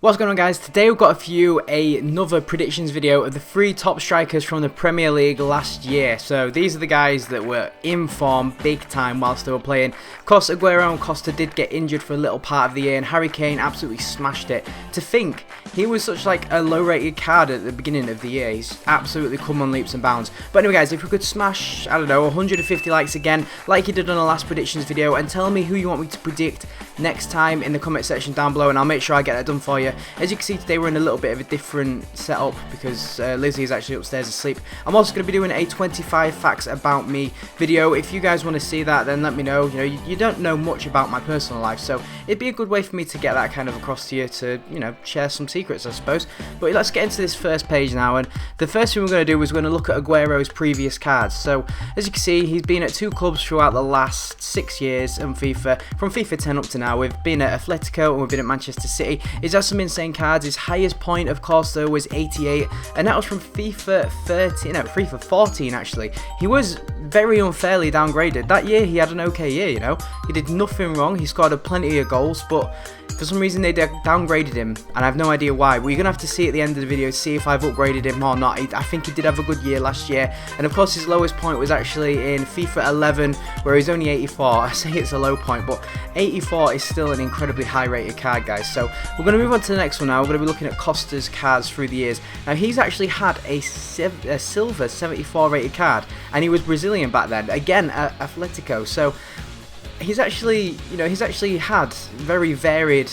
What's going on, guys? Today we've got for you another predictions video of the 3 top strikers from the Premier League last year. So these are the guys that were in form big time whilst they were playing. Of course, Aguero and Costa did get injured for a little part of the year, and Harry Kane absolutely smashed it. To think he was such like a low rated card at the beginning of the year, he's absolutely come on leaps and bounds. But anyway, guys, if we could smash, I don't know, 150 likes again like you did on the last predictions video, and tell me who you want me to predict next time in the comment section down below, and I'll make sure I get that done for you. As you can see, today we're in a little bit of a different setup because Lizzie is actually upstairs asleep. I'm also going to be doing a 25 facts about me video. If you guys want to see that, then let me know. You know, you don't know much about my personal life, so it'd be a good way for me to get that kind of across to you, to, you know, share some secrets, I suppose. But let's get into this first page now, and the first thing we're going to do is we're going to look at Aguero's previous cards. So as you can see, he's been at 2 clubs throughout the last 6 years on FIFA, from FIFA 10 up to now. We've been at Atletico and we've been at Manchester City. He's had some insane cards. His highest point, of course, though, was 88, and that was from FIFA 13, no, FIFA 14 actually. He was very unfairly downgraded. That year he had an okay year, you know. He did nothing wrong. He scored plenty of goals, but for some reason they downgraded him, and I have no idea why. We're going to have to see at the end of the video to see if I've upgraded him or not. I think he did have a good year last year, and of course his lowest point was actually in FIFA 11, where he's only 84. I say it's a low point, but 84 is still an incredibly high rated card, guys. So we're going to move on to the next one now. We're going to be looking at Costa's cards through the years. Now he's actually had a silver 74 rated card, and he was Brazilian back then, again at Atletico. So he's actually, you know, he's actually had very varied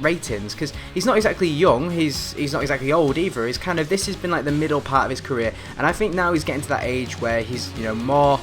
ratings, because he's not exactly young, he's not exactly old either. He's kind of, this has been like the middle part of his career, and I think now he's getting to that age where he's, you know, more,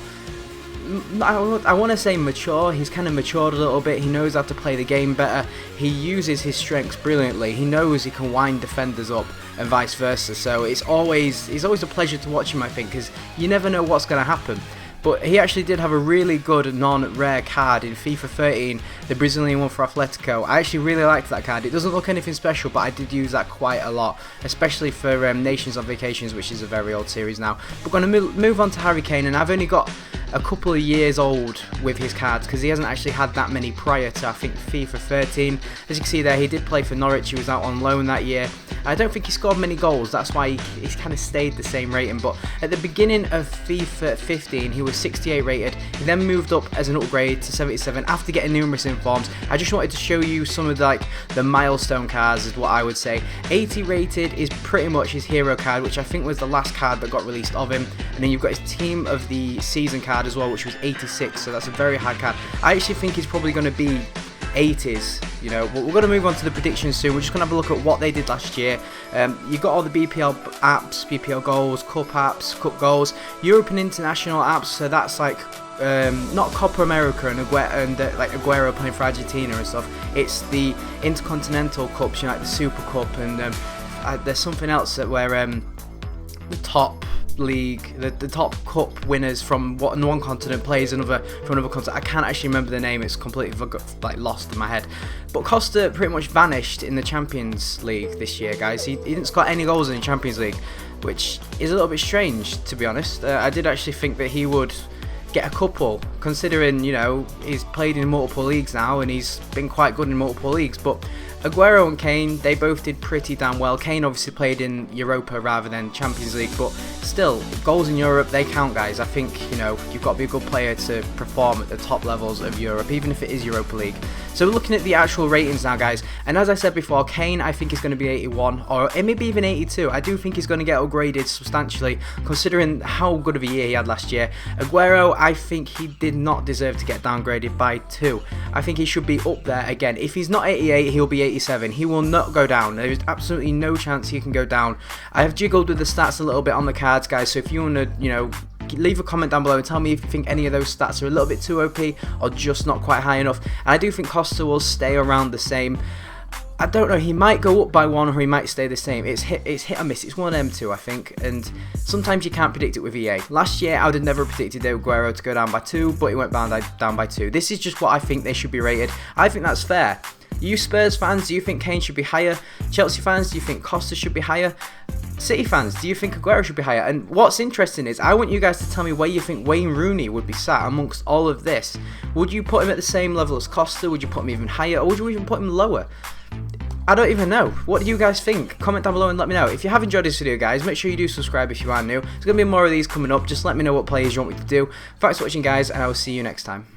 I want to say mature. He's kind of matured a little bit. He knows how to play the game better. He uses his strengths brilliantly. He knows he can wind defenders up and vice versa. So he's always a pleasure to watch him, I think, because you never know what's going to happen. But he actually did have a really good non-rare card in FIFA 13, the Brazilian one for Atletico. I actually really liked that card. It doesn't look anything special, but I did use that quite a lot, especially for Nations on Vacations, which is a very old series now. We're going to move on to Harry Kane, and I've only got a couple of years old with his cards, because he hasn't actually had that many prior to, I think, FIFA 13. As you can see there, he did play for Norwich. He was out on loan that year. I don't think he scored many goals, that's why he's kind of stayed the same rating. But at the beginning of FIFA 15, he was 68 rated. He then moved up as an upgrade to 77 after getting numerous informs. I just wanted to show you some of the milestone cards, is what I would say. 80 rated is pretty much his hero card, which I think was the last card that got released of him. And then you've got his team of the season card as well, which was 86, so that's a very high card. I actually think he's probably going to be 80s, you know. But we're going to move on to the predictions soon. We're just going to have a look at what they did last year. You've got all the BPL apps, BPL goals, cup apps, cup goals, European international apps, so that's like not Copa America and like Aguero playing for Argentina and stuff. It's the intercontinental cups, you know, like the Super Cup, and there's something else that where the top league, the top cup winners from one continent plays another from another continent. I can't actually remember the name, it's completely like lost in my head. But Costa pretty much vanished in the Champions League this year, guys. He didn't score any goals in the Champions League, which is a little bit strange, to be honest. I did actually think that he would get a couple, considering, you know, he's played in multiple leagues now and he's been quite good in multiple leagues. But Aguero and Kane, they both did pretty damn well. Kane obviously played in Europa rather than Champions League, but still, goals in Europe, they count, guys. I think, you know, you've got to be a good player to perform at the top levels of Europe, even if it is Europa League. So we're looking at the actual ratings now, guys, and as I said before, Kane, I think, is going to be 81, or maybe even 82. I do think he's going to get upgraded substantially, considering how good of a year he had last year. Aguero, I think he did not deserve to get downgraded by 2. I think he should be up there again. If he's not 88, he'll be 87. He will not go down. There is absolutely no chance he can go down. I have jiggled with the stats a little bit on the cards, guys, so if you want to, you know, leave a comment down below and tell me if you think any of those stats are a little bit too OP or just not quite high enough. And I do think Costa will stay around the same. I don't know, he might go up by 1 or he might stay the same. It's hit or miss. It's 1 M2, I think, and sometimes you can't predict it with EA. Last year I would have never predicted Aguero to go down by 2, but he went down by 2. This is just what I think they should be rated. I think that's fair. You Spurs fans, do you think Kane should be higher? Chelsea fans, do you think Costa should be higher? City fans, do you think Aguero should be higher? And what's interesting is, I want you guys to tell me where you think Wayne Rooney would be sat amongst all of this. Would you put him at the same level as Costa? Would you put him even higher? Or would you even put him lower? I don't even know. What do you guys think? Comment down below and let me know. If you have enjoyed this video, guys, make sure you do subscribe if you are new. There's going to be more of these coming up. Just let me know what players you want me to do. Thanks for watching, guys, and I will see you next time.